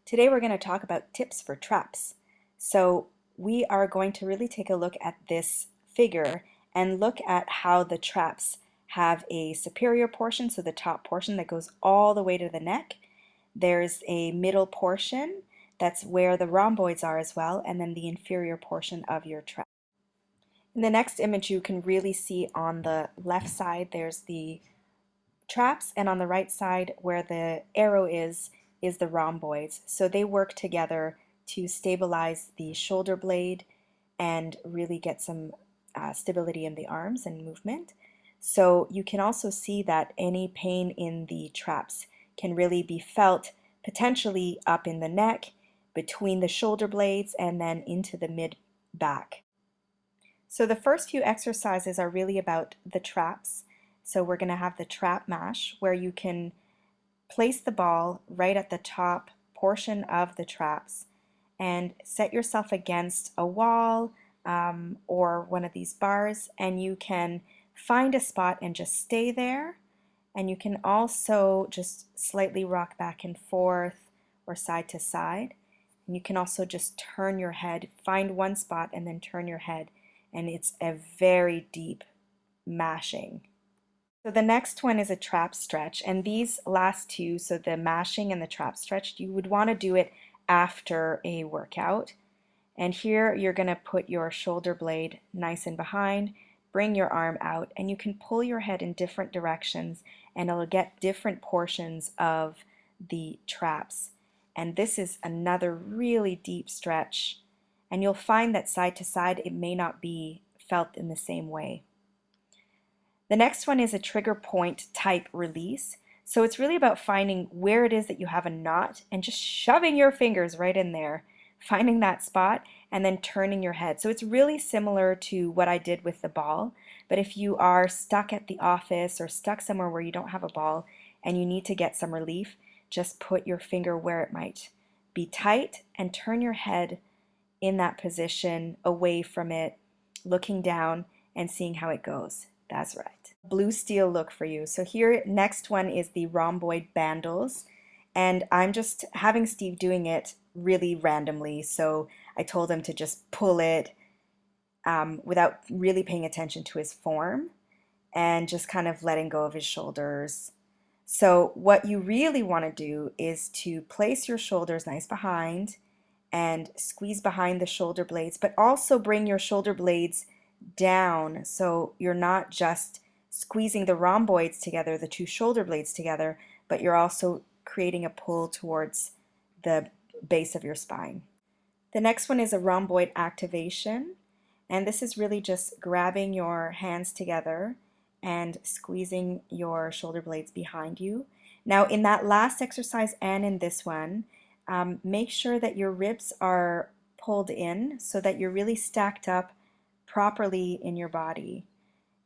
Today we're going to talk about tips for traps. So we are going to really take a look at this figure and look at how the traps have a superior portion, so the top portion that goes all the way to the neck. There's a middle portion, that's where the rhomboids are as well, and then the inferior portion of your trap. In the next image you can really see on the left side there's the traps, and on the right side where the arrow is the rhomboids. So they work together to stabilize the shoulder blade and really get some stability in the arms and movement. So you can also see that any pain in the traps can really be felt potentially up in the neck, between the shoulder blades, and then into the mid-back. So the first few exercises are really about the traps. So we're going to have the trap mash, where you can place the ball right at the top portion of the traps and set yourself against a wall or one of these bars, and you can find a spot and just stay there. And you can also just slightly rock back and forth or side to side. And you can also just turn your head, find one spot and then turn your head, and it's a very deep mashing. So the next one is a trap stretch, and these last two, so the mashing and the trap stretch, you would want to do it after a workout. And here you're going to put your shoulder blade nice and behind, bring your arm out, and you can pull your head in different directions and it'll get different portions of the traps. And this is another really deep stretch, and you'll find that side to side it may not be felt in the same way. The next one is a trigger point type release. So it's really about finding where it is that you have a knot and just shoving your fingers right in there, finding that spot, and then turning your head. So it's really similar to what I did with the ball, but if you are stuck at the office or stuck somewhere where you don't have a ball and you need to get some relief, just put your finger where it might be tight and turn your head in that position away from it, looking down and seeing how it goes. That's right. Blue steel look for you. So here, next one is the rhomboid bandles, and I'm just having Steve doing it really randomly. So I told him to just pull it without really paying attention to his form and just kind of letting go of his shoulders. So what you really want to do is to place your shoulders nice behind and squeeze behind the shoulder blades, but also bring your shoulder blades down, so you're not just squeezing the rhomboids together, the two shoulder blades together, but you're also creating a pull towards the base of your spine. The next one is a rhomboid activation, and this is really just grabbing your hands together and squeezing your shoulder blades behind you. Now in that last exercise and in this one, make sure that your ribs are pulled in so that you're really stacked up properly in your body.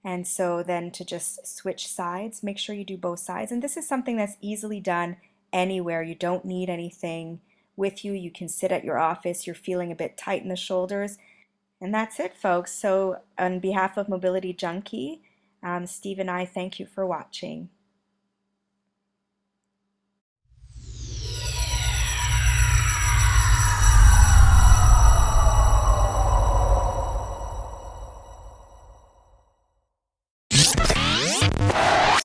And so then to just switch sides, make sure you do both sides. And this is something that's easily done anywhere. You don't need anything with you. You can sit at your office, you're feeling a bit tight in the shoulders. And that's it, folks. So on behalf of Mobility Junkie, Steve and I thank you for watching.